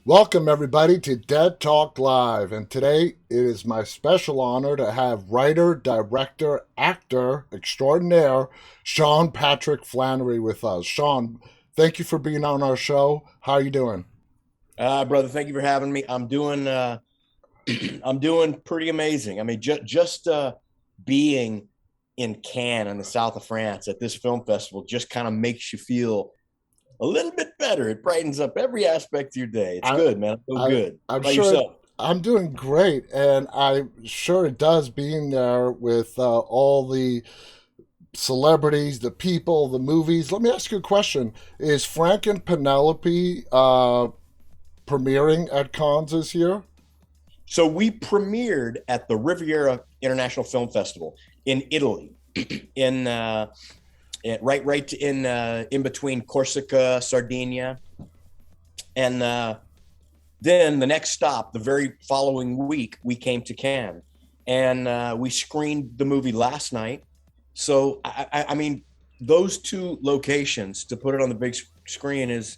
Welcome, everybody, to Dead Talk Live. And today it is my special honor to have writer, director, actor extraordinaire Sean Patrick Flanery with us. Sean, thank you for being on our show. How are you doing? Brother, thank you for having me. I'm doing I'm doing pretty amazing. I mean, just being in Cannes in the south of France at this film festival just kind of makes you feel a little bit better. It brightens up every aspect of your day. It's I, good, man. I feel I, good. I'm How about sure yourself? I'm doing great, and I'm sure it does being there with all the celebrities, the people, the movies. Let me ask you a question: Is Frank and Penelope premiering at Cannes this year? So we premiered at the Riviera International Film Festival in Italy, in right in between Corsica, Sardinia, and then the next stop, the very following week, we came to Cannes, and we screened the movie last night. So I mean, those two locations to put it on the big screen is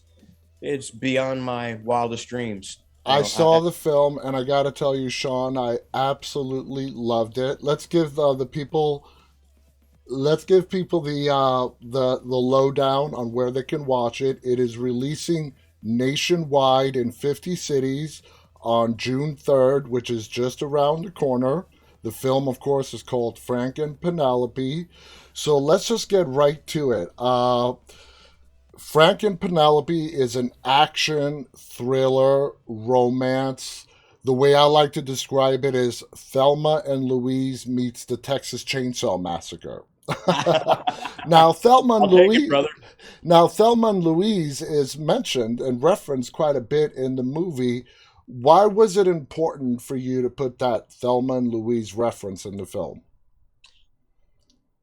it's beyond my wildest dreams. You I know, saw the film, and I got to tell you, Sean, I absolutely loved it. Let's give people the lowdown on where they can watch it. It is releasing nationwide in 50 cities on June 3rd, which is just around the corner. The film, of course, is called Frank and Penelope. So let's just get right to it. Frank and Penelope is an action thriller romance. The way I like to describe it is Thelma and Louise meets the Texas Chainsaw Massacre. now Thelma and I'll take it, Louise brother. Now Thelma and Louise is mentioned and referenced quite a bit in the movie. Why was it important for you to put that Thelma and Louise reference in the film?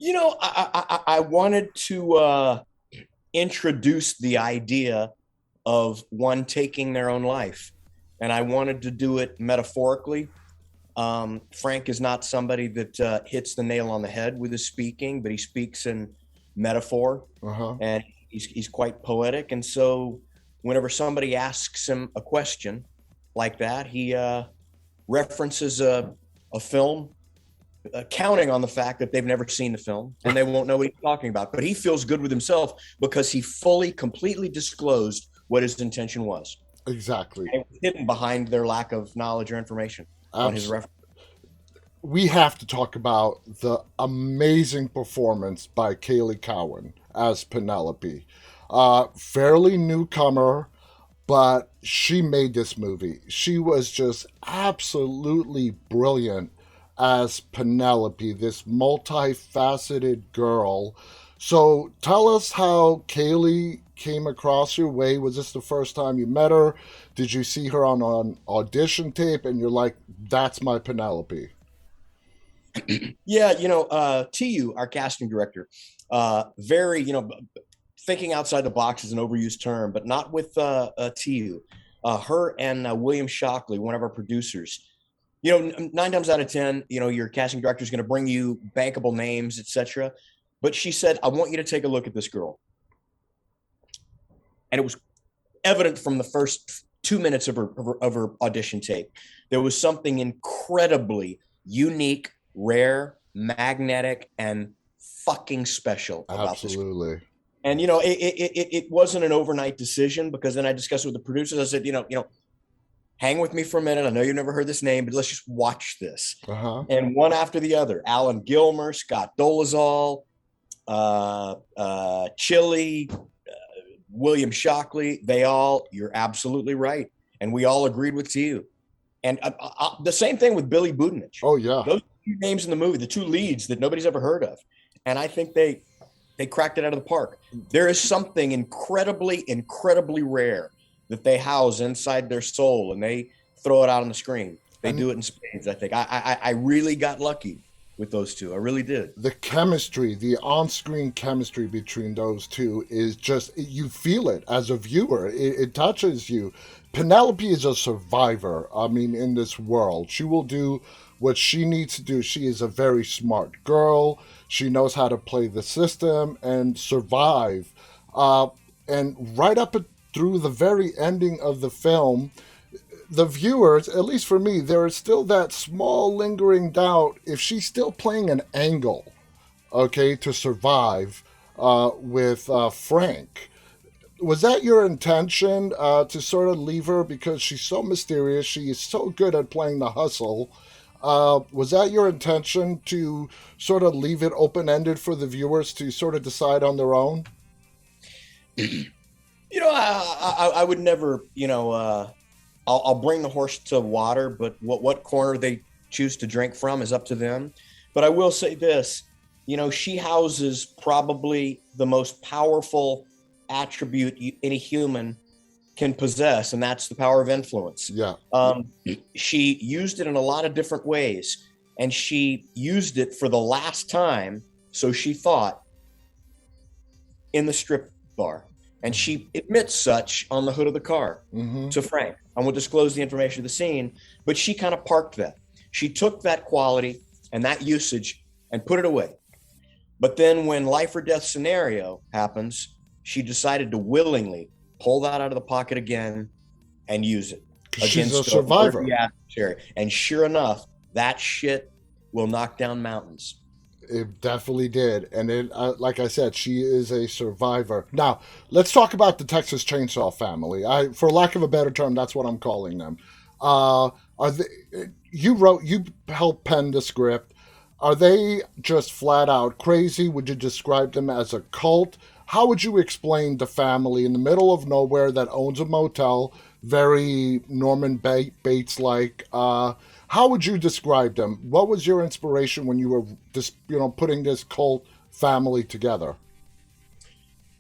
I wanted to introduce the idea of one taking their own life, and I wanted to do it metaphorically. Frank is not somebody that hits the nail on the head with his speaking, but he speaks in metaphor, Uh-huh. and he's quite poetic. And so, whenever somebody asks him a question like that, he references a film, counting on the fact that they've never seen the film and they won't know what he's talking about. But he feels good with himself because he fully, completely disclosed what his intention was. Exactly. And it was hidden behind their lack of knowledge or information on his Absolutely. reference. We have to talk about the amazing performance by Kaylee Cowan as Penelope. Fairly newcomer, but she made this movie. She was just absolutely brilliant as Penelope, this multifaceted girl. So tell us how Kaylee came across your way. Was this the first time you met her? Did you see her on an audition tape and you're like, that's my Penelope? Yeah, TU, our casting director, very, thinking outside the box is an overused term, but not with TU. Her and William Shockley, one of our producers, nine times out of 10, your casting director is going to bring you bankable names, etc. But she said, I want you to take a look at this girl. And it was evident from the first 2 minutes of her audition tape. There was something incredibly unique, rare, magnetic, and fucking special about this. Absolutely. And it wasn't an overnight decision, because then I discussed it with the producers. I said, hang with me for a minute. I know you've never heard this name, but let's just watch this. Uh huh. And one after the other, Alan Gilmer, Scott Dolezal, Chili, William Shockley, you're absolutely right. And we all agreed with you. And the same thing with Billy Budenich. Oh, yeah. Those two names in the movie, the two leads that nobody's ever heard of. And I think they cracked it out of the park. There is something incredibly, incredibly rare that they house inside their soul, and they throw it out on the screen. They And do it in spades. I think I really got lucky with those two. I really did. the chemistry, the on screen chemistry between those two is just, you feel it as a viewer. It touches you. Penelope is a survivor. I mean, in this world, she will do what she needs to do. She is a very smart girl. She knows how to play the system and survive. And right up through the very ending of the film, the viewers, at least for me, there is still that small lingering doubt if she's still playing an angle, okay, to survive with Frank. Was that your intention to sort of leave her because she's so mysterious? She is so good at playing the hustle. Was that your intention to sort of leave it open ended for the viewers to sort of decide on their own? I would never, I'll bring the horse to water, but what corner they choose to drink from is up to them. But I will say this, she houses probably the most powerful attribute any human can possess, and that's the power of influence. Yeah. She used it in a lot of different ways, and she used it for the last time, so she thought, in the strip bar. And she admits such on the hood of the car to Frank. I won't disclose the information of the scene, but she kind of parked that. She took that quality and that usage and put it away. But then when life or death scenario happens, she decided to willingly pull that out of the pocket again and use it She's a survivor. the adversary. And sure enough, that shit will knock down mountains. It definitely did. And it, like I said, she is a survivor. Now, let's talk about the Texas Chainsaw family. For lack of a better term, that's what I'm calling them. Are they, you helped pen the script. Are they just flat out crazy? Would you describe them as a cult? How would you explain the family in the middle of nowhere that owns a motel, very Norman Bates like? How would you describe them? What was your inspiration when you were just, putting this cult family together?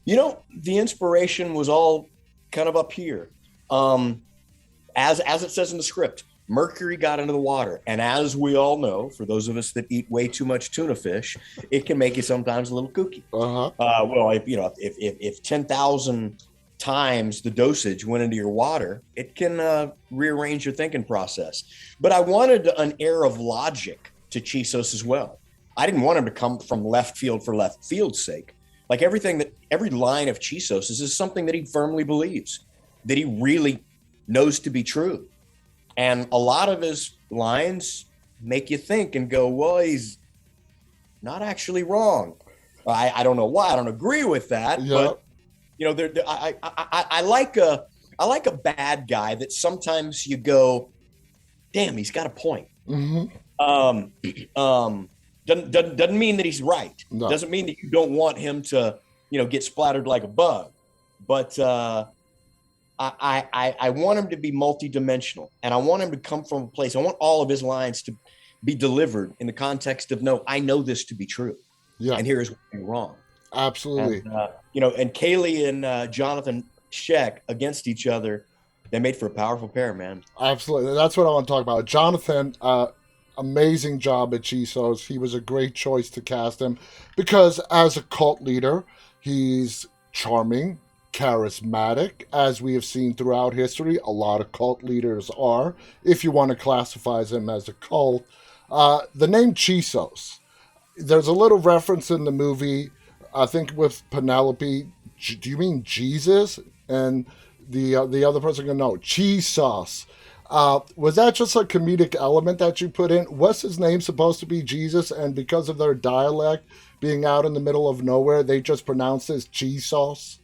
The inspiration was all kind of up here. As it says in the script, mercury got into the water. And as we all know, for those of us that eat way too much tuna fish, it can make you sometimes a little kooky. Uh-huh. Well, if 10,000 times the dosage went into your water, it can rearrange your thinking process. But I wanted an air of logic to Chisos as well. I didn't want him to come from left field for left field's sake. Like every line of Chisos is something that he firmly believes, that he really knows to be true. And a lot of his lines make you think and go, well, he's not actually wrong. I don't know why I don't agree with that, but I like a bad guy that sometimes you go, damn, he's got a point. Doesn't mean that he's right. No. Doesn't mean that you don't want him to, get splattered like a bug. But I want him to be multidimensional, and I want him to come from a place. I want all of his lines to be delivered in the context of, no, I know this to be true. Yeah. And here is wrong. Absolutely. And Kaylee and Jonathan Sheck against each other, they made for a powerful pair, man. Absolutely. That's what I want to talk about. Jonathan, amazing job at Chisos. He was a great choice to cast him because as a cult leader, he's charming, charismatic, as we have seen throughout history. A lot of cult leaders are, if you want to classify them as a cult. The name Chisos, there's a little reference in the movie, I think with Penelope. Do you mean Jesus? And the other person going, no, cheese sauce. Was that just a comedic element that you put in? Was his name supposed to be Jesus, and because of their dialect being out in the middle of nowhere, they just pronounced it cheese sauce?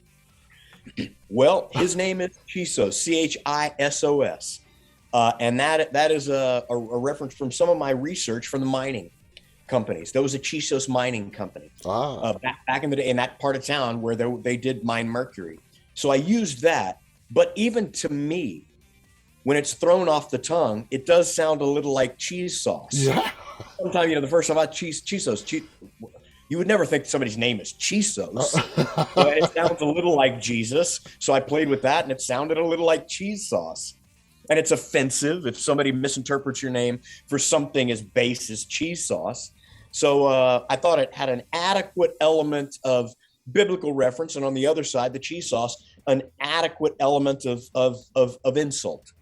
Well, his name is Chisos, Chisos. And that is a reference from some of my research from the mining companies. There was a Chisos mining company back in the day in that part of town where they did mine mercury. So I used that. But even to me, when it's thrown off the tongue, it does sound a little like cheese sauce. Yeah. Sometimes, the first time I Chisos, you would never think somebody's name is Chisos. But it sounds a little like Jesus. So I played with that, and it sounded a little like cheese sauce. And it's offensive if somebody misinterprets your name for something as base as cheese sauce. So I thought it had an adequate element of biblical reference, and on the other side, the cheese sauce, an adequate element of insult.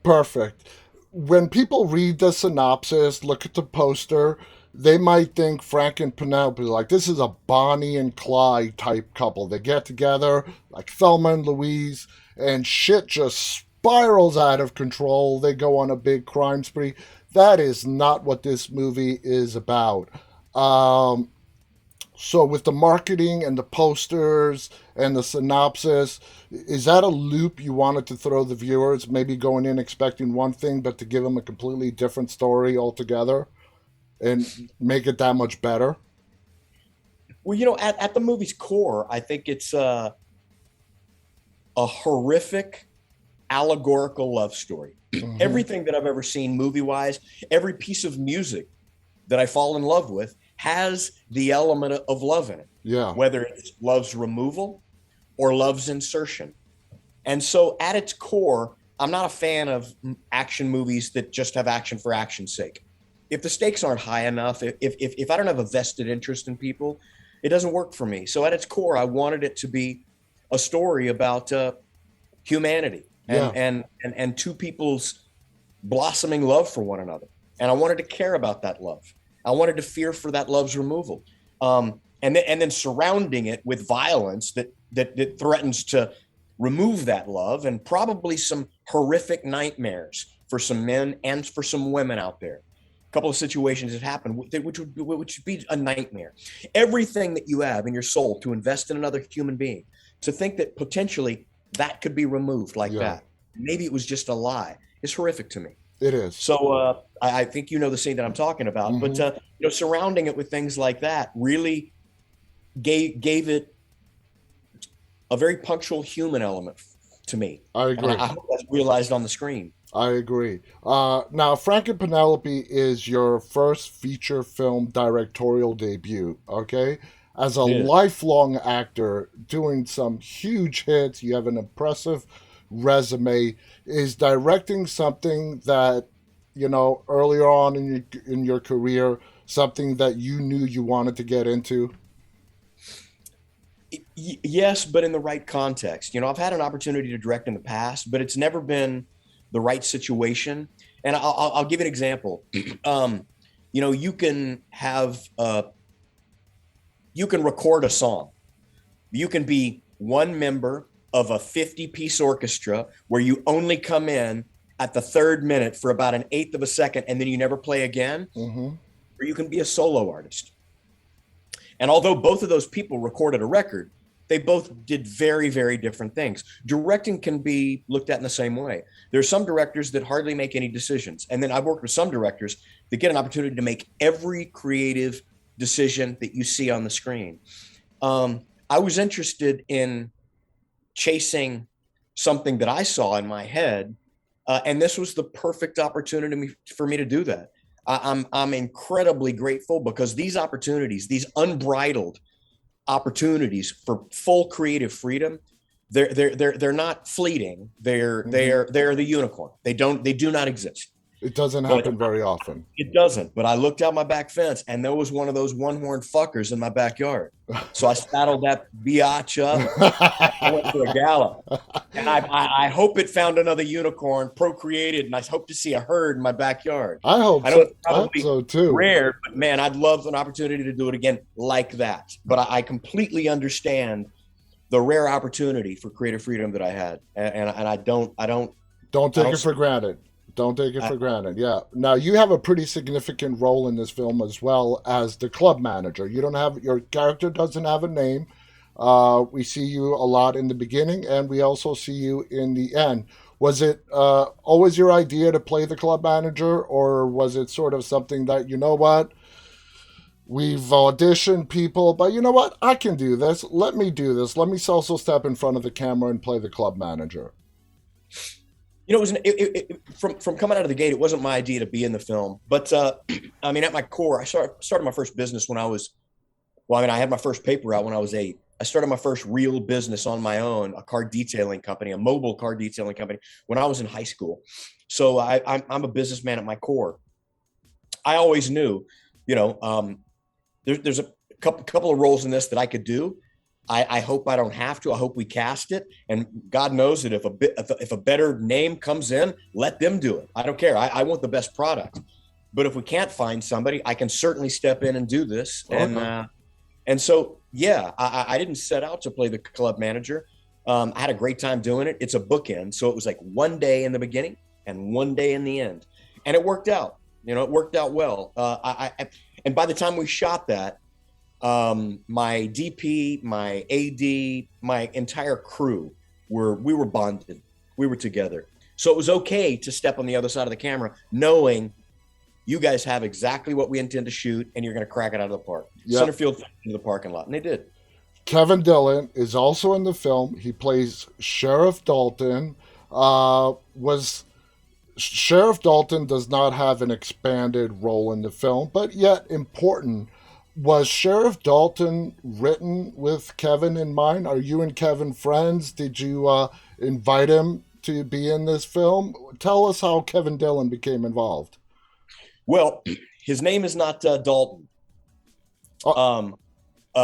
Perfect. When people read the synopsis, look at the poster, they might think Frank and Penelope, like, this is a Bonnie and Clyde type couple. They get together, like Thelma and Louise, and shit just spirals out of control. They go on a big crime spree. That is not what this movie is about. Um, so with the marketing and the posters and the synopsis, is that a loop you wanted to throw the viewers? Maybe going in expecting one thing, but to give them a completely different story altogether and make it that much better? Well, at the movie's core, I think it's a horrific allegorical love story. Mm-hmm. Everything that I've ever seen movie wise, every piece of music that I fall in love with has the element of love in it, Yeah. whether it's love's removal or love's insertion. And so at its core, I'm not a fan of action movies that just have action for action's sake. If the stakes aren't high enough, if I don't have a vested interest in people, it doesn't work for me. So at its core, I wanted it to be a story about humanity Yeah. and two people's blossoming love for one another. And I wanted to care about that love. I wanted to fear for that love's removal. And then surrounding it with violence that threatens to remove that love, and probably some horrific nightmares for some men and for some women out there. A couple of situations have happened which would be a nightmare. Everything that you have in your soul to invest in another human being, to think that potentially that could be removed like Yeah. that, maybe it was just a lie, is horrific to me. It is. So I think you know the scene that I'm talking about, but Mm-hmm. surrounding it with things like that really gave it a very punctual human element to me, I and agree. I hope that's realized on the screen. I agree. Now, Frank and Penelope is your first feature film directorial debut, okay? As a It is. lifelong actor doing some huge hits, you have an impressive resume. Is directing something that, earlier on in your career, something that you knew you wanted to get into? Yes, but in the right context. I've had an opportunity to direct in the past, but it's never been the right situation. And I'll give you an example. You can you can record a song. You can be one member of a 50-piece orchestra where you only come in at the third minute for about an eighth of a second and then you never play again. Mm-hmm. Or you can be a solo artist. And although both of those people recorded a record, they both did very, very different things. Directing can be looked at in the same way. There are some directors that hardly make any decisions. And then I've worked with some directors that get an opportunity to make every creative decision that you see on the screen. I was interested in chasing something that I saw in my head, and this was the perfect opportunity for me to do that. I'm incredibly grateful because these opportunities, these unbridled opportunities for full creative freedom, they're not fleeting. Mm-hmm. They're the unicorn. They do not exist. It doesn't But happen very often. it doesn't. But I looked out my back fence and there was one of those one-horned fuckers in my backyard. So I saddled that biatch up. I went for a gallop. And I hope it found another unicorn, procreated, and I hope to see a herd in my backyard. I hope I know so. it's I hope probably so too. rare, but man, I'd love an opportunity to do it again like that. But I completely understand the rare opportunity for creative freedom that I had, and Don't I take don't. it for granted. Don't take it I, for granted. Yeah. Now you have a pretty significant role in this film as well as the club manager. You don't have your character doesn't have a name. We see you a lot in the beginning, and we also see you in the end. Was it always your idea to play the club manager, or was it sort of something that what we've auditioned people, but you know what? I can do this. Let me do this. Let me also step in front of the camera and play the club manager. it was from coming out of the gate. It wasn't my idea to be in the film, but I mean, at my core, I started my first business when I was. Well, I mean, I had my first paper out when I was 8. I started my first real business on my own, a car detailing company, a mobile car detailing company, when I was in high school. So I'm a businessman at my core. I always knew, you know, there's a couple of roles in this that I could do. I hope I don't have to. I hope we cast it. And God knows that if a better name comes in, let them do it. I don't care. I want the best product. But if we can't find somebody, I can certainly step in and do this. Okay. And so, yeah, I didn't set out to play the club manager. I had a great time doing it. It's a bookend, so it was like one day in the beginning and one day in the end, and it worked out. It worked out well. And by the time we shot that, my DP, my AD, my entire crew we were bonded. We were together. So it was okay to step on the other side of the camera, knowing you guys have exactly what we intend to shoot, and you're going to crack it out of the park. Yep. Center field into the parking lot, and they did. Kevin Dillon is also in the film. He plays Sheriff Dalton. Was Sheriff Dalton does not have an expanded role in the film, but yet important. Was Sheriff Dalton written with Kevin in mind? Are you and Kevin friends? Did you invite him to be in this film? Tell us how Kevin Dillon became involved. Well, his name is not Dalton. Oh.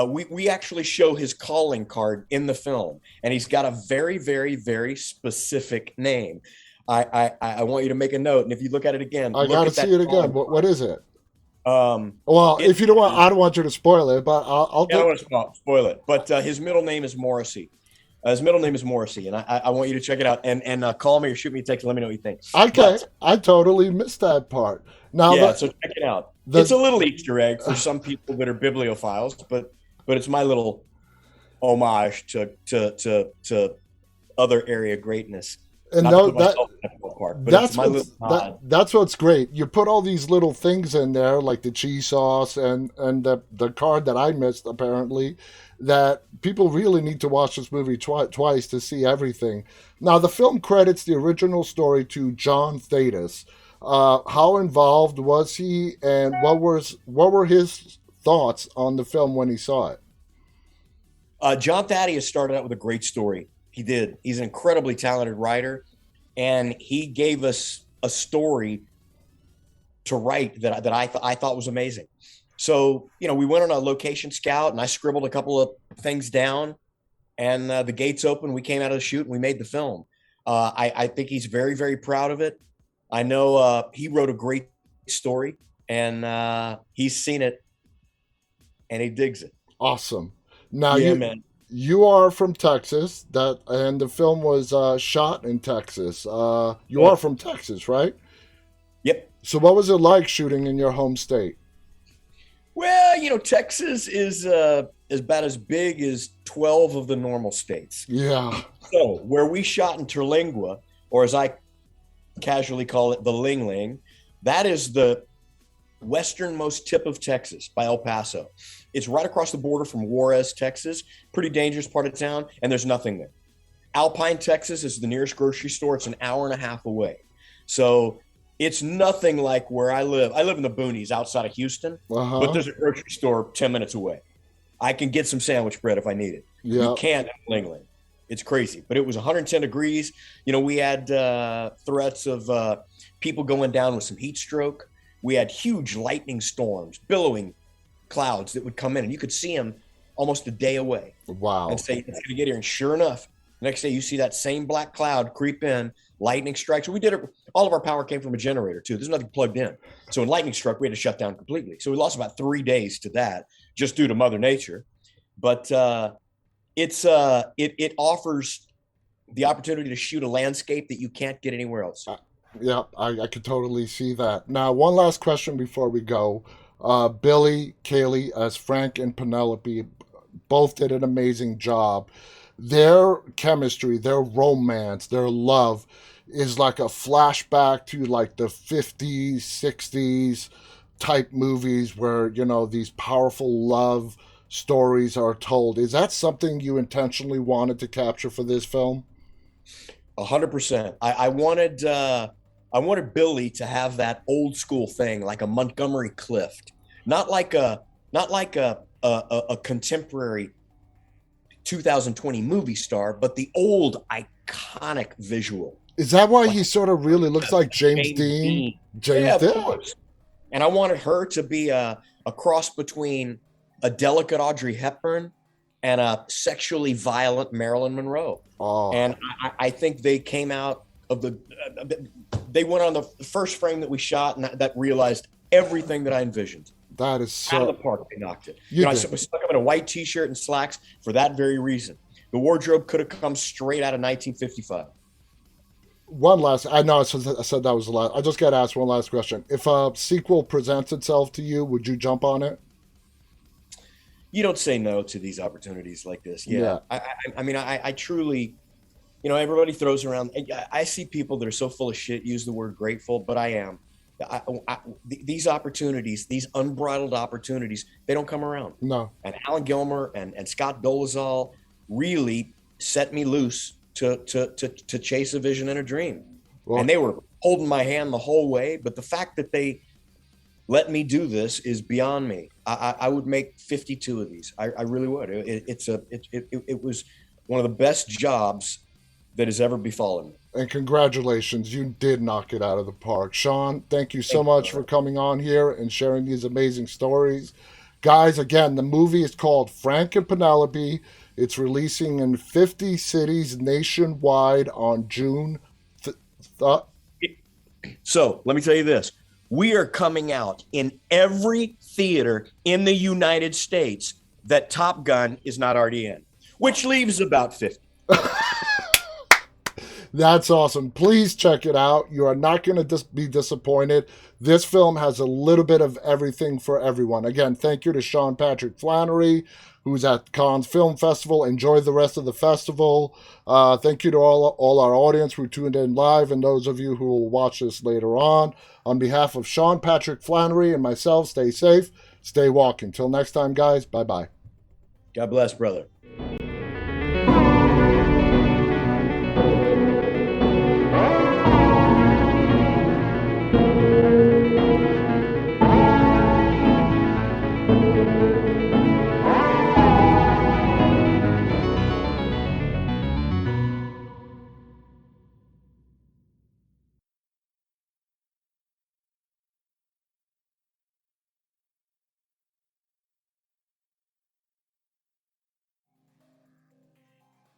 We actually show his calling card in the film, and he's got a very, very, very specific name. I want you to make a note, and if you look at it again, I got to see it again. What is it? Well, if you don't want, I don't want you to spoil it, but I'll I don't want to spoil it. But his middle name is Morrissey. His middle name is Morrissey, and I want you to check it out and call me or shoot me a text and let me know what you think. Okay, I totally missed that part. Now, so check it out. It's a little Easter egg for some people that are bibliophiles, but it's my little homage to other area greatness. And that's what's great. You put all these little things in there, like the cheese sauce and the card that I missed, apparently, that people really need to watch this movie twice to see everything. Now, the film credits the original story to John Thaddeus. How involved was he, and what were his thoughts on the film when he saw it? John Thaddeus started out with a great story. He did. He's an incredibly talented writer, and he gave us a story to write that I thought was amazing. So, we went on a location scout, and I scribbled a couple of things down, and the gates opened. We came out of the shoot, and we made the film. I think he's very, very proud of it. I know he wrote a great story, and he's seen it, and he digs it. Awesome. Now, man. You are from Texas, and the film was shot in Texas. You are from Texas, right? Yep. So what was it like shooting in your home state? Well, Texas is about as big as 12 of the normal states. Yeah. So where we shot in Terlingua, or as I casually call it, the Ling Ling, that is the westernmost tip of Texas by El Paso. It's right across the border from Juarez, Texas. Pretty dangerous part of town, and there's nothing there. Alpine, Texas is the nearest grocery store. It's an hour and a half away. So it's nothing like where I live. I live in the boonies outside of Houston, but there's a grocery store 10 minutes away. I can get some sandwich bread if I need it. Yep. You can't in Ling Ling. It's crazy. But it was 110 degrees. We had threats of people going down with some heat stroke. We had huge lightning storms, billowing clouds that would come in, and you could see them almost a day away. Wow. And say, it's going to get here. And sure enough, the next day you see that same black cloud creep in, lightning strikes. We did it. All of our power came from a generator, too. There's nothing plugged in. So when lightning struck, we had to shut down completely. So we lost about 3 days to that just due to Mother Nature. But it offers the opportunity to shoot a landscape that you can't get anywhere else. Yeah, I could totally see that. Now, one last question before we go. Billy, Kaylee, as Frank and Penelope, both did an amazing job. Their chemistry, their romance, their love is like a flashback to like the 50s, 60s type movies where, these powerful love stories are told. Is that something you intentionally wanted to capture for this film? 100%. I wanted Billy to have that old school thing, like a Montgomery Clift, not like a contemporary 2020 movie star, but the old iconic visual. Is that why he sort of really looks like James Dean? James Dean. Of course. And I wanted her to be a cross between a delicate Audrey Hepburn and a sexually violent Marilyn Monroe. Oh. And I think they came out of they went on the first frame that we shot, and that realized everything that I envisioned. That is so... Out of the park, they knocked it. I stuck him in a white T-shirt and slacks for that very reason. The wardrobe could have come straight out of 1955. One last, I know I said that was the last. I just got to ask one last question. If a sequel presents itself to you, would you jump on it? You don't say no to these opportunities like this. Yeah, Yeah, I mean, I truly, everybody throws around. I see people that are so full of shit use the word grateful, but I am. These opportunities, these unbridled opportunities, they don't come around. no. And Alan Gilmer and Scott Dolezal really set me loose to chase a vision and a dream. Well, And they were holding my hand the whole way. But the fact that they let me do this is beyond me. I would make 52 of these. I really would. It was one of the best jobs that has ever befallen me. and congratulations, you did knock it out of the park. Sean, thank you so Thank you, much for brother. coming on here and sharing these amazing stories. Guys, again, the movie is called Frank and Penelope. It's releasing in 50 cities nationwide on June. Th- So let me tell you this. We are coming out in every theater in the United States that Top Gun is not already in, which leaves about 50. That's awesome. Please check it out. You are not going to be disappointed. This film has a little bit of everything for everyone. Again, thank you to Sean Patrick Flanery, who's at Cannes Film Festival. Enjoy the rest of the festival. Thank you to all our audience who tuned in live and those of you who will watch this later on. On behalf of Sean Patrick Flanery and myself, stay safe, stay walking. Till next time, guys. Bye-bye. God bless, brother.